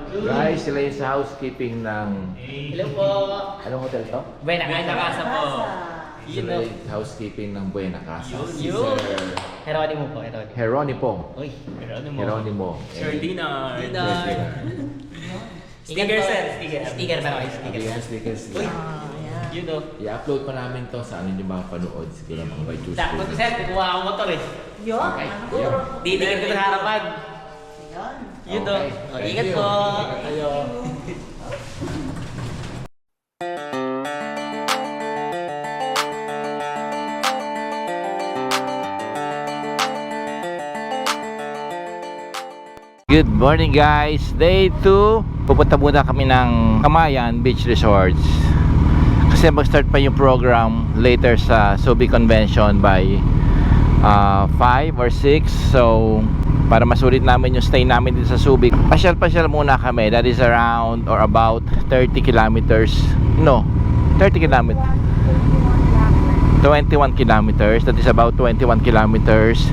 Guys, sila yung sa housekeeping ng... Hello po. Anong hotel to? Buena Casa po. Sila yung housekeeping ng Buena Casa. Si Yun. Sir Heronimo po, Geronimo. Uy. Geronimo. Sir Dinar. Sticker sir, sticker pero ay sticker. Stickers. Uy. Yun o. I-upload pa namin to sa ano yung mga panood. Siguro mga by Tuesday. Sakto to sir, kukuha akong motor eh. Yun. Okay. Yun. Titigil ko sa harapan. Yun o. Okay. Ingat Thank po. you. Kayo. Good morning guys! Day 2. Pupunta muna kami ng Camayan Beach Resorts. Kasi mag-start pa yung program later sa Subic Convention by 5 or 6. So, para masulit namin yung stay namin dito sa Subic, pasyal-pasyal muna kami. That is around or about 30 kilometers. No, 30 kilometers. 21 kilometers. That is about 21 kilometers.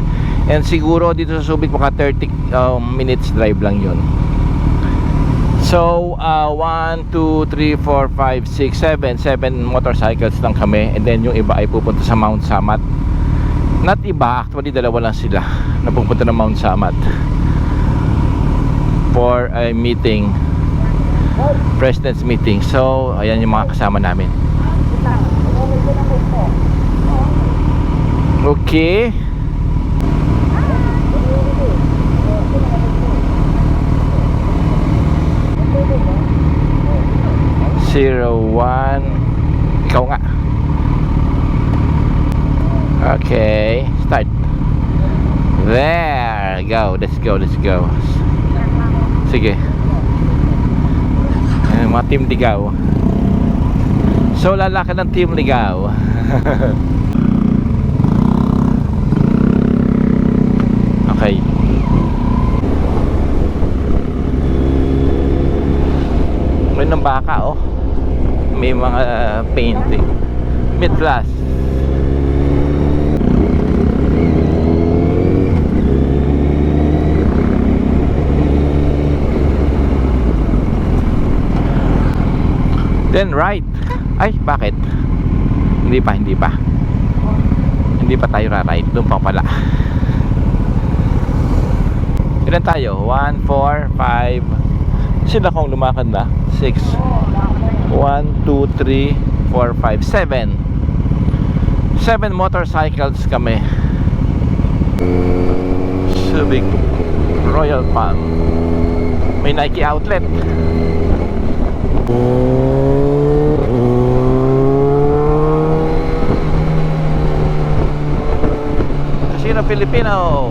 And siguro dito sa Subic maka 30 minutes drive lang yun. So 1, 2, 3, 4, 5, 6, 7 motorcycles lang kami. And then yung iba ay pupunta sa Mount Samat. Not iba, actually dalawa lang sila na pupunta ng Mount Samat for a meeting, President's meeting. So ayan yung mga kasama namin. Okay. 01. Ikaw nga. Okay, start. There, go. Let's go, let's go. Sige. Mga team ligaw. So lalakad ng team ligaw. Okay. May ng baka oh. May mga painting. Mid plus. Then right. Ay, bakit? Hindi pa. Hindi pa tayo ra-right. Doon pa pala. Ilan tayo? 1, 4, 5. Sila kong lumakad na. 6. 1, 2, 3, 4, 5, 7 motorcycles kami. Subic Royal Palm. May Nike outlet. Casino Filipino.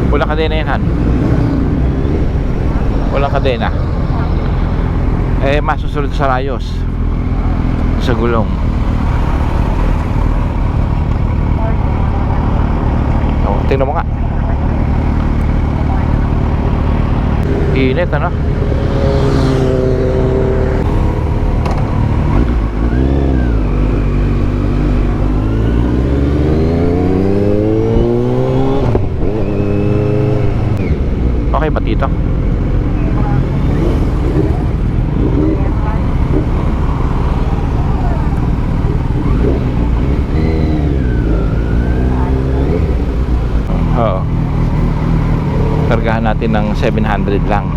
Wala kadena yan han. Walang kadena. Eh masusunod sa rayos. Sa gulong. Oh, tingnan mo nga. Init ano? Okay ba dito? Oo. Kargahan natin ng 700 lang.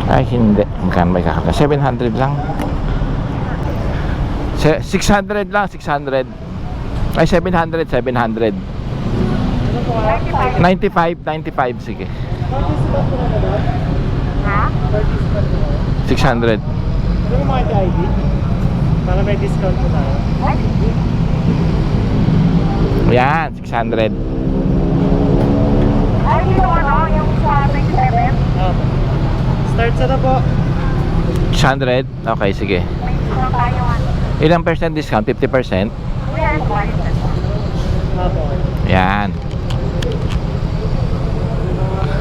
Ay hindi. Magkano may kakarga? 700 lang. 600 lang. 600. Ay 700. 95. Sige. Ha? 600. Ano yung mga ID? Para may discount po tayo. Yan, 600. Ay, yung ano, yung sa 27? Start sa na po. 600? Okay, sige. May discount tayo ano. Ilang percent discount? 50%? Yan, 40. Apo. Yan.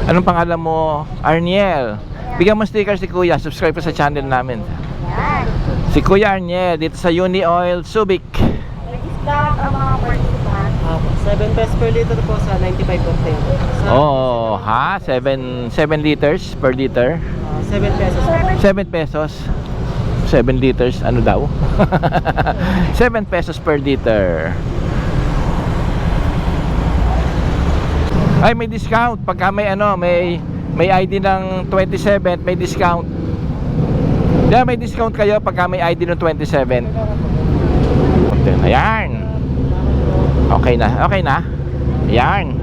Anong pangalan mo? Arniel. Bigyan mo sticker si Kuya. Subscribe pa sa channel namin. Yan. Si Kuya Arniel dito sa Uni Oil Subic. May discount ang mga participants. Apo. 7 pesos per liter po sa 95 octane. Sa, Oh, ha? 7 liters per liter? 7 pesos. 7 pesos. 7 liters, ano daw? 7 pesos per liter. Ay, may discount. Pagka may ano, may ID ng 27, may discount. Kaya may discount kayo pagka may ID ng 27. Ayan. Okay na, okay na. Ayan.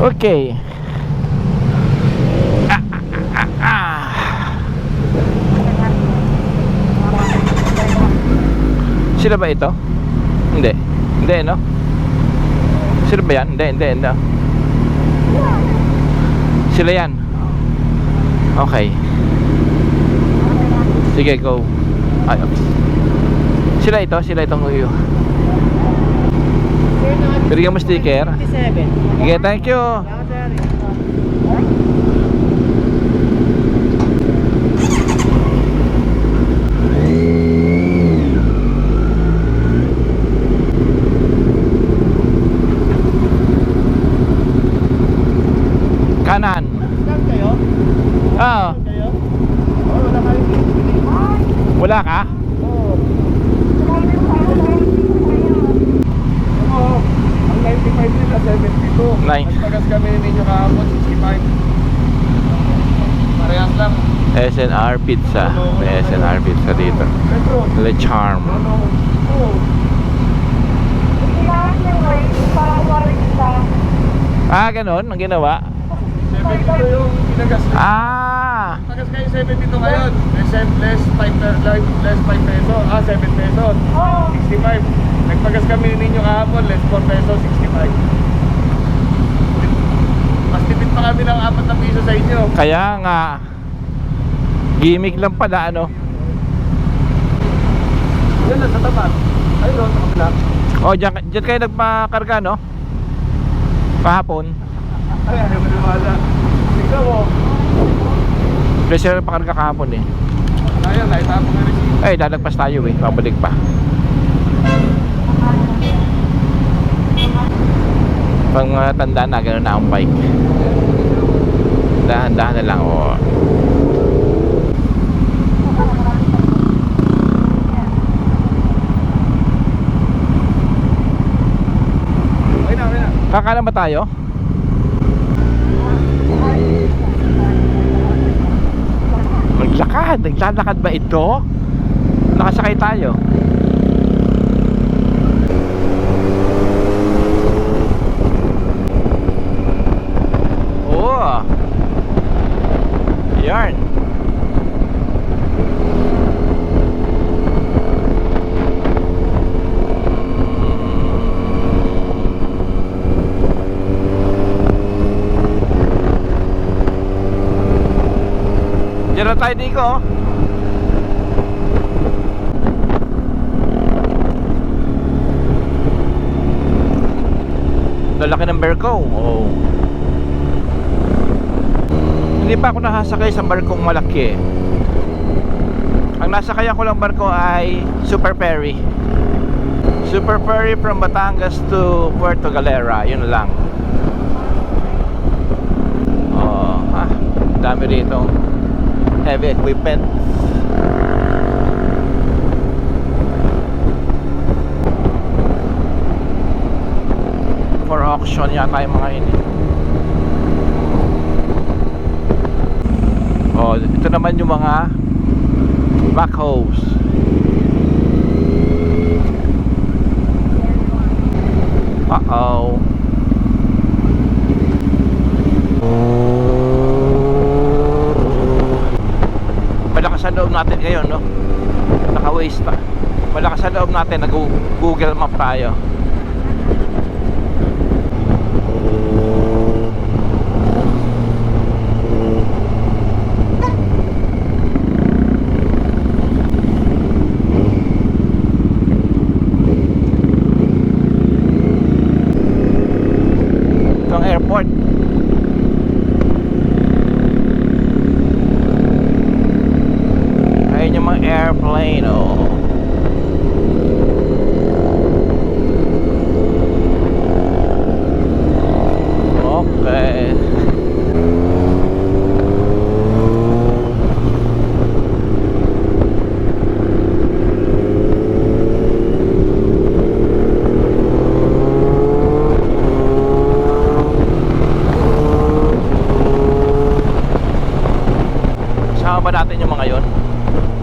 Okay. Sila ba ito? Hindi. Hindi, no? Sila ba yan? Hindi. Sila yan. Okay. Sige, go. Ay, okay. Sila itong uyo. Bigyan mo sticker. 57. Okay, thank you. Kanan. Saan kayo? Ah, Kayo? Oh, wala kayong bibili. wala ka? Oo. Oo. Ang 95 nila, 72. Nice. Nagpagas kami ninyo kahapon, 65. Parehas lang. SNR Pizza. May SNR Pizza dito. Petro. Le Charm. Ano? Oo. Kailangan yung way para warita. Ah, ganun ang ginawa. 72 yung pinagas. Ah, Pagas kayo 72 ngayon. Less 5 peso. 7 pesos. Oo. 65. Nagpagas kami ninyo kahapon, less 4 pesos, 65. Mas tipid pa kami ng 4 na piso sa inyo. kaya nga. Gimmick lang pala, ano? Yan lang sa tapat. Ayun, sa kabila. Oh, dyan kayo nagpakarga, no? Kahapon. Ay, ayaw mo lumala. Ikaw mo. Kasi nagpakarga kahapon eh. Ayun, naitapon nga rin siya. Ay, lalagpas tayo eh. Pabalik pa. Pag tanda na, gano'n na ang bike. Dahan-dahan na lang, oh. Okay na. Kakalan ba tayo? Naglalakad ba ito? Nakasakay tayo. Oh. Yarn. Diyan na tayo dito, oh. Lalaki ng barko. Oh. Hindi pa ako nakasakay sa barkong malaki. Ang nasakayan ko lang barko ay Super Ferry. Super Ferry from Batangas to Puerto Galera. Yun lang. Oh, dami rito heavy equipment. For auction yata yung mga ini. Oh, ito naman yung mga backhoes. Uh-oh. Malakas ang loob natin ngayon, no? Naka-waste pa. Malakas ang loob natin, nag-Google Map tayo. Itong airport. Kasama ba natin yung mga yon?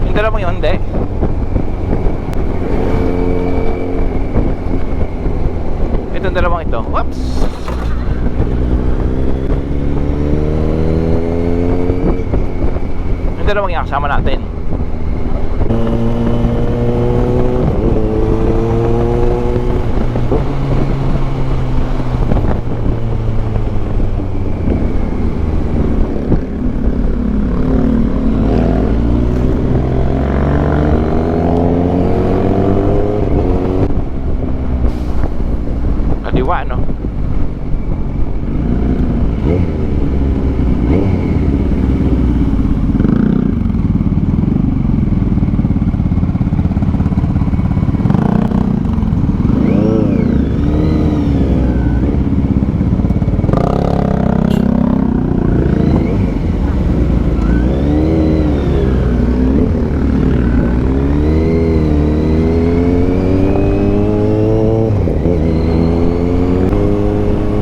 Yung dalawang yun, hindi. Itong dalawang ito. Whoops! Yung dalawang yan, kasama natin. Kaliwa, no?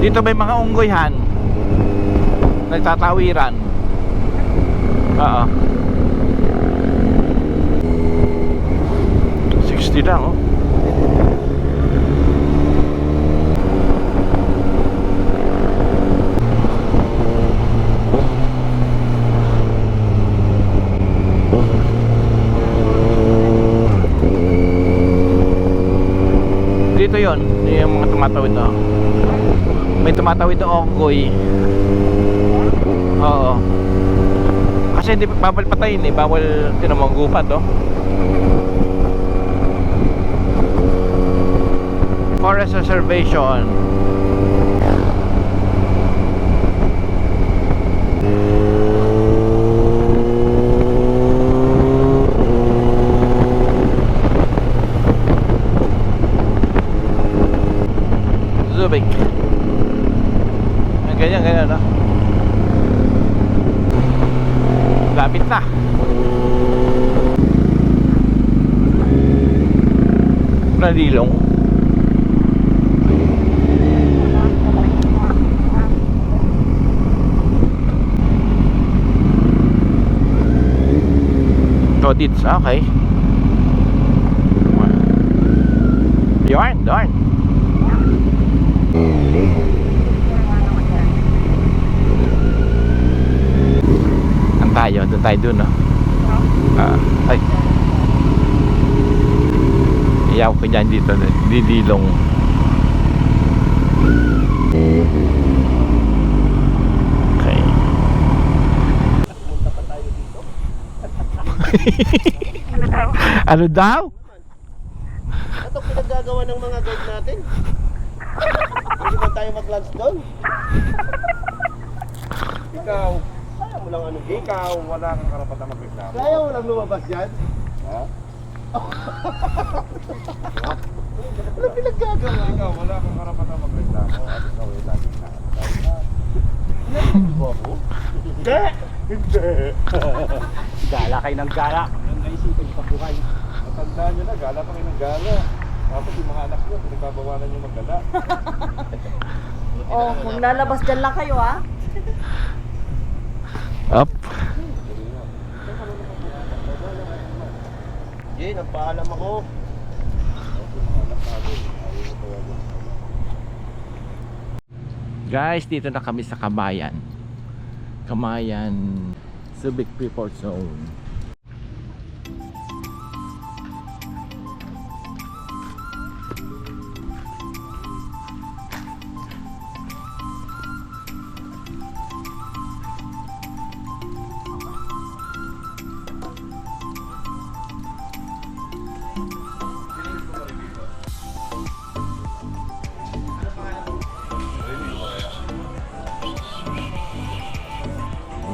Dito may mga unggoyhan nagtatawiran. Oo. 60 lang, oh. Dito yon yung mga tumatawid, no? May tumatawid na onggoy. Oo. Kasi hindi bawal patayin eh. Bawal tinamanggupat, oh. Forest Reservation. Zubik. Ganyan, no? Lapit na. Nalilong. Todits, okay. Yarn, darn. Doon tayo dun, no? Ay, iyaw ko dyan dito, didilong. Okay. Pumunta pa tayo dito. Ano daw? Ito pinaggagawa ng mga guide natin. Hindi ba tayo mag-lunch doon? Ikaw, Kaya mo lang ano. ikaw, wala kang karapatan magreklamo. Kaya mo lang lumabas yan? Ha? Ano pinaggagawa? Ikaw, wala kang karapatan magreklamo. At ikaw ay laging nakakatawa. Ba ako? Hindi! Hindi! Gala kayo ng gala. Ang naisipin sa buhay. Matandaan nyo na, gala pa kayo ng gala. Tapos yung mga anak nyo, pinagbabawalan nyo maggala. Oh, kung lalabas dyan lang kayo, ha? Up. Jay, nagpaalam ako. Guys, dito na kami sa Camayan. Camayan Subic Freeport Zone.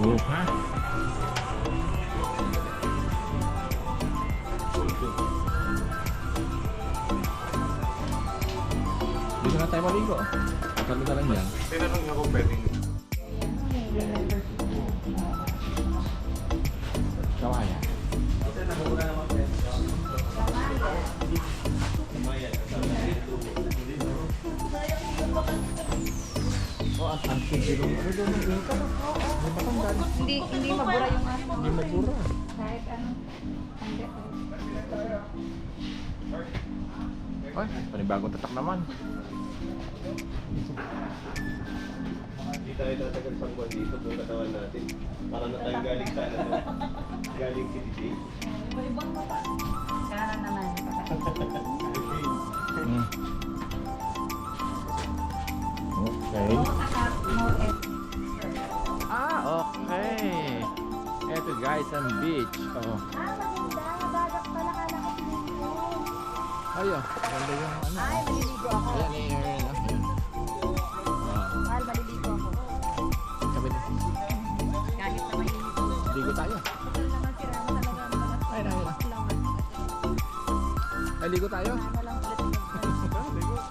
Ha? Dito na tayo maligo. Kami na lang yan. Tinanong ako pwedeng Kawayan. Oh, ang tigilong. Ano doon yung income? May batang Hindi mabura yung ano. Hindi mabura. Kahit ano. Hindi. Ay, panibagong tatak naman. Hindi tayo tatagal sa buwan dito kung katawan natin. Para na tayo galing sa ano. Galing CDJ. Kanan naman. Hmm. Okay. Okay. Eto guys, ang beach. Oh. Maganda. Dagat pala kala ko pinipon. Ayo, ganda yung ano. Ay, maliligo ako. Ayan, ayan. Mahal, maliligo ako. Sabi na, Kahit na maliligo. ligo tayo. Ito naman sira mo talaga. Ayun, ayun. Ay, ligo tayo. Ano lang ulit yun.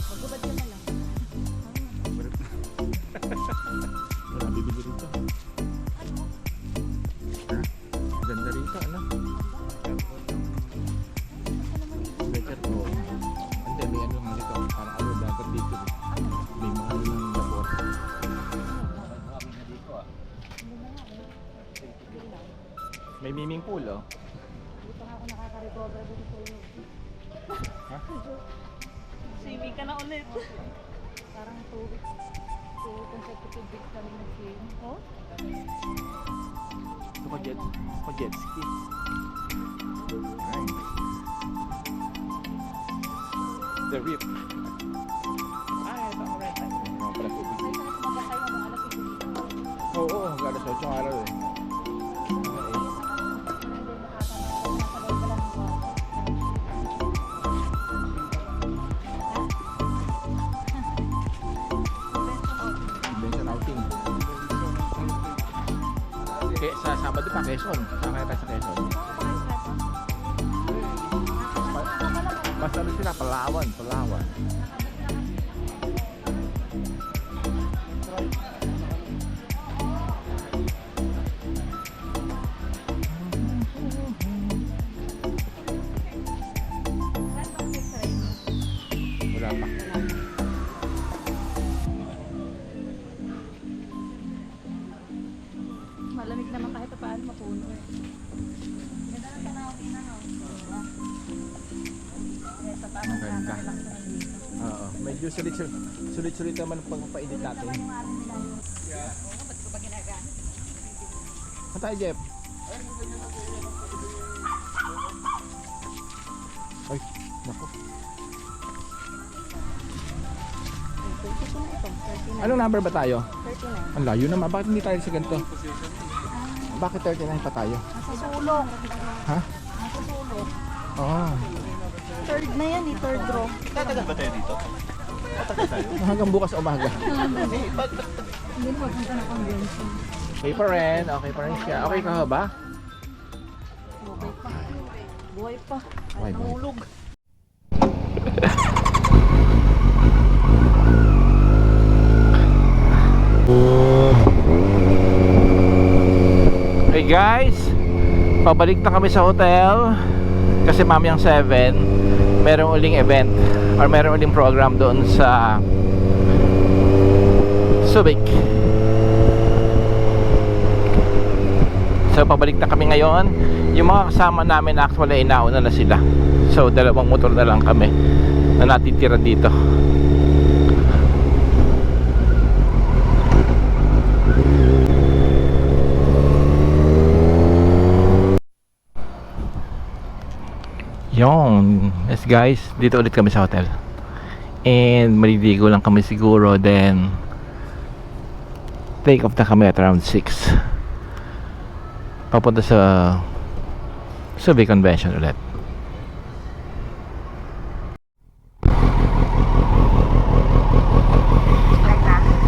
Magubad ka na lang. Wala, bibili rito. Ha? Ganda rito, ano? Better po. Hindi, may ano nga dito. Para ano, dagat dito. May mga ano ng vapor. May swimming pool, oh. Dito nga ako nakaka-recover dito sa inyo. Ha? Swimming ka na ulit. Parang 2 weeks. 2 consecutive weeks kami nag-swim. Oh? Ito jet ski. Ay. The reef. Ay, ito ang right time. Ito pala tubig. Ay, sana kumabasay mo mga alas 5 dito. Oo, galas 8 araw eh. Convention outing. Okay, sa Sabado pa, Quezon. Saan kaya tayo sa Quezon? Basta ano sila, Palawan. Wala pa. Malamig naman kahit paano mapuno eh. Ganda ng tanawin na no? Sa paano Ang ganda. relax na dito. Oo, medyo sulit-sulit naman ang pagpapainit natin. Naman yung araw nila yun. Oo, ba't ko ba ginagamit? Saan tayo, Jeff? Ay, naku. 32 na ito. 39. Anong number ba tayo? 39. Ang layo naman. Bakit hindi tayo sa ganito? Bakit 39 pa tayo? Nasa sulok. Ha? Nasa sulok. Oo. Third na yan eh, third row. Tatagal ba tayo dito? Tatagal tayo? Hanggang bukas umaga. Hindi, ba't Hindi na magpunta ng convention. Okay pa rin. Okay pa rin siya. Okay ka ba? Okay pa. Buhay pa. Buhay, buhay. Nahulog. Hey guys, pabalik na kami sa hotel kasi mamayang 7 merong uling event or merong uling program doon sa Subic. So pabalik na kami ngayon. Yung mga kasama namin actually inauna na sila. So 2 motor na lang kami na natitira dito. Yon, yes guys, dito ulit kami sa hotel. And maliligo lang kami siguro, then take off na kami at around 6. Papunta sa Subic Convention ulit.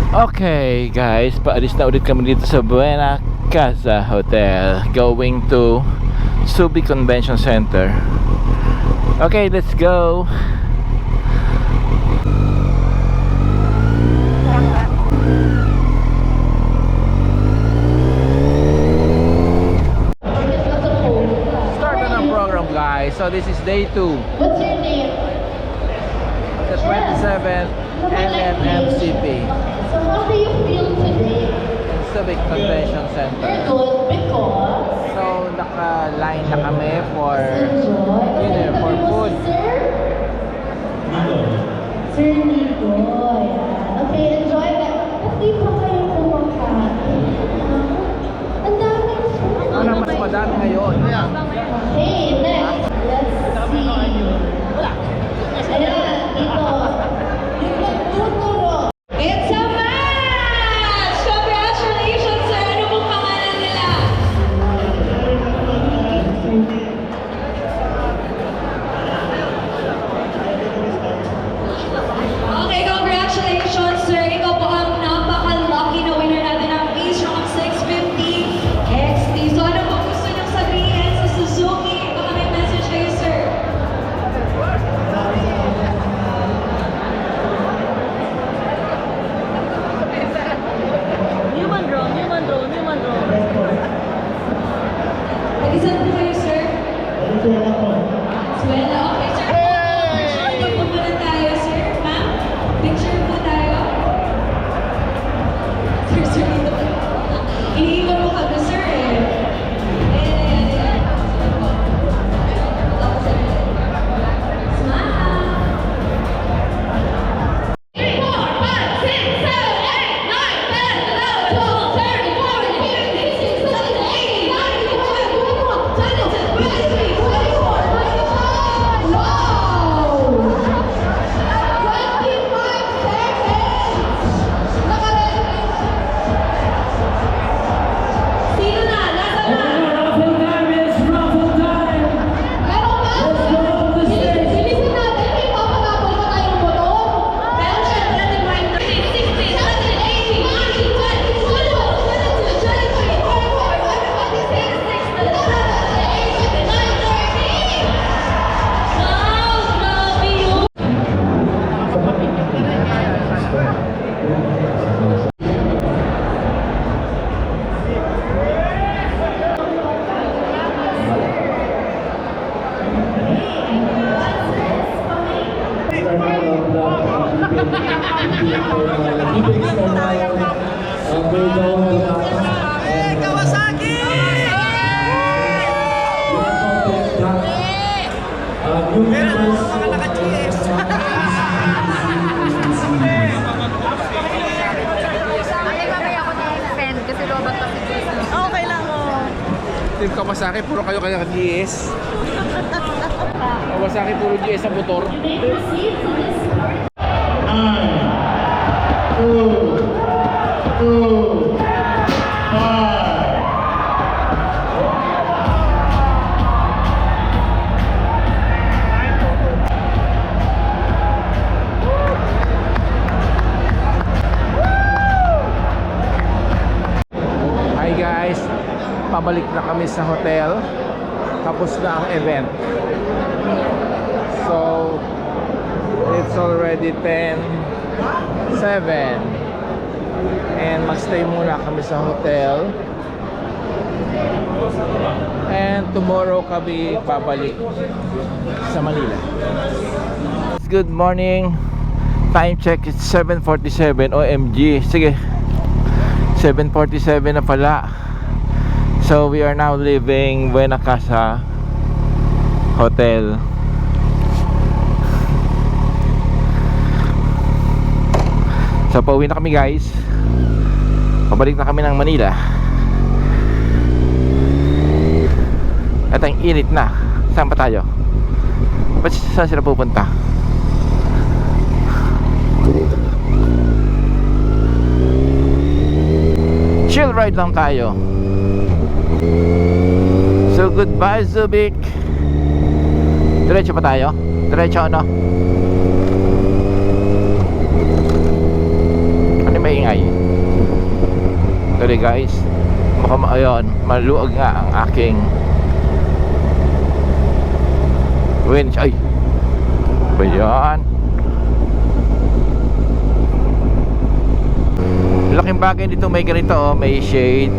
Okay guys, paalis na ulit kami dito sa Buena Casa Hotel, going to Subic Convention Center. Okay, let's go. Start na ng program guys. So this is day 2. What's your name? The 27th NMMCP. So how do you feel Subic Convention Center. So, naka-line na kami for dinner, for food. Sir Nico, yan. Okay, enjoy that. Ba't di pa kayo kumakain? Ang daming food. Ano mas madami ngayon? Okay, next. Let's see. Ayan, dito. Yung nagtuturo. It's a match! Congratulations, sir! Ano pong pangalan nila? Okay, congratulations, sir. Ikaw po ang napaka-lucky na winner natin ng Ace Rock 650 XT. So, ano po gusto niyong sabihin sa Suzuki? Baka may message kayo, sir. Human drone, human drone, human drone. Mag-isan po kayo, sir? Suela. Okay, sir. Picture po muna tayo, sir. Ma'am, picture po tayo. Sir, dito po. Iniiwan mo kami, sir, eh. Ayan. Tapos, smile. 3, 4, 5, 6, 7, 8, 9, 10, 11, 12, 13, 14, 15, 16, 17, 18, 19, 20, 21, 22, 23, 24, 25. Wow! 25 seconds! Nakaready. Sino na? Nasa na? Meron ba? Bilisan natin. May papagabal pa tayong motor. Pero syempre, reminder. 16, 17, 18, 19, 20, 21, 22, 23, 24, 25, 26, 27, 28, 29, 30. Wow! Grabe yun! Okay lang, oh. Team Kawasaki, puro kayo kaya GS. Kawasaki, puro GS ang motor. Hi guys, pabalik na kami sa hotel. Tapos na ang event. So, it's already 10:07 and magstay muna kami sa hotel. And tomorrow kami pabalik sa Manila. Good morning. Time check is 7:47. OMG. Sige. 7:47 na pala. So we are now leaving Buena Casa Hotel. So pauwi na kami guys. Pabalik na kami ng Manila. At ang init na. Saan pa tayo? Saan sila pupunta? Chill ride lang tayo. So goodbye Subic. Diretso pa tayo? Diretso ano? Ano yung maingay? Sorry guys. Mukhang ayun, maluag nga ang aking winch. Ay, ba yan? Laking bagay dito, may ganito oh, may shade,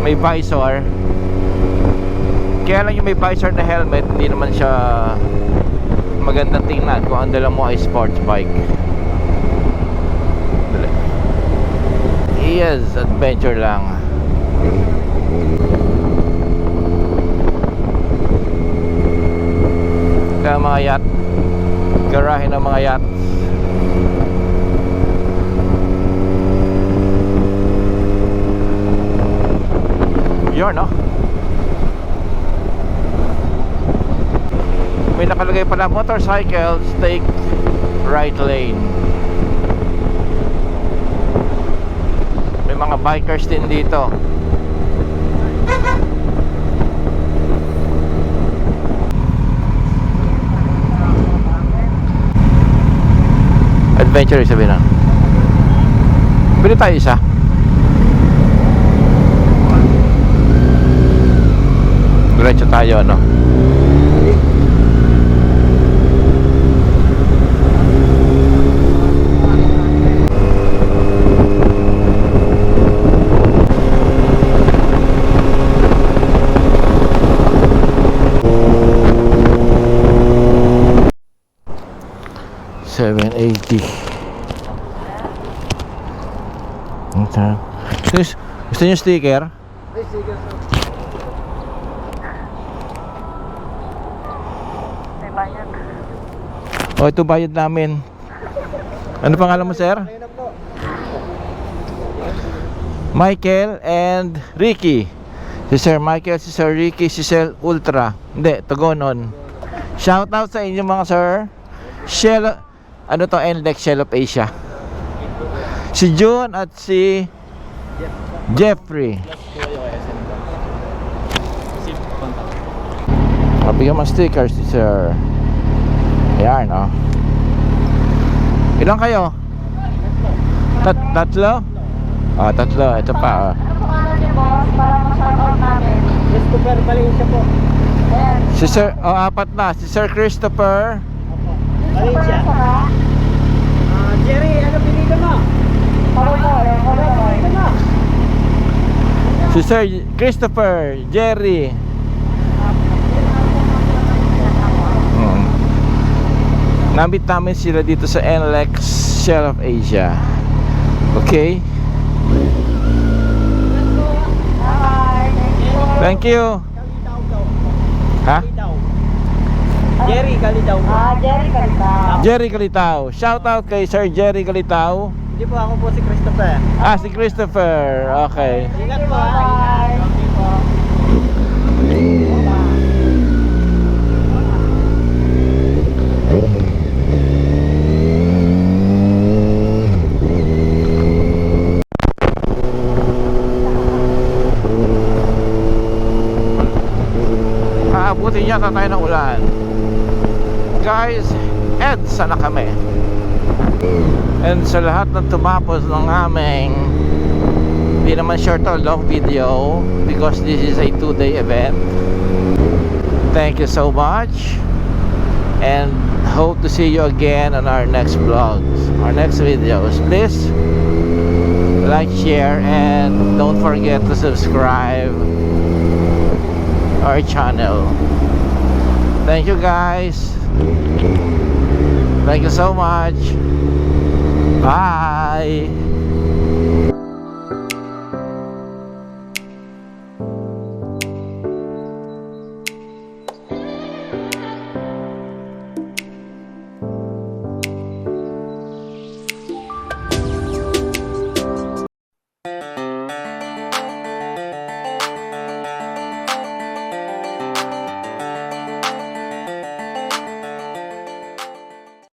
may visor. Kaya lang yung may visor na helmet, hindi naman siya magandang tingnan kung ang dala mo ay sports bike. Yes, adventure lang. Kaya mga yacht, garahe ng mga yacht. Yun, no? May nakalagay pala, motorcycles take right lane. May mga bikers din dito. Adventure sabihin na. Bili tayo isa. Diretso tayo, ano? $780. Gusto niyo sticker? May bayad. O, ito bayad namin. Ano pangalan mo, sir? Michael and Ricky. Si Sir Michael, si Sir Ricky, si Sir Ultra. Hindi, Tugonon. Shout out sa inyo mga sir. Shell, ano to, NLEX Shell of Asia. Si June at si Jeffrey. Bigyan mo stickers si Sir. Ayan, oh. Ilan kayo? Tatlo? Ah, tatlo. Ito pa, oh. Christopher Valencia po. Si Sir, oh, apat na. Si Sir Christopher. Valencia. Jerry, ano pinili mo? Si Sir Christopher, Jerry. Nabit namin sila dito sa NLEX Shell of Asia. Okay? Thank you. Ha? Jerry Kalitaw. Jerry Kalitaw. Jerry Kalitaw. Shout out kay Sir Jerry Kalitaw. Hindi po, ako po si Christopher. Ah, si Christopher. Okay. Ingat po. Okay po. Aabutin yata tayo ng ulan. Guys, EDSA na kami. And sa lahat ng tumapos ng aming, di naman short or long video because this is a 2-day event. Thank you so much and hope to see you again on our next vlogs, our next videos. Please like, share, and don't forget to subscribe our channel. Thank you guys. Thank you so much. Bye.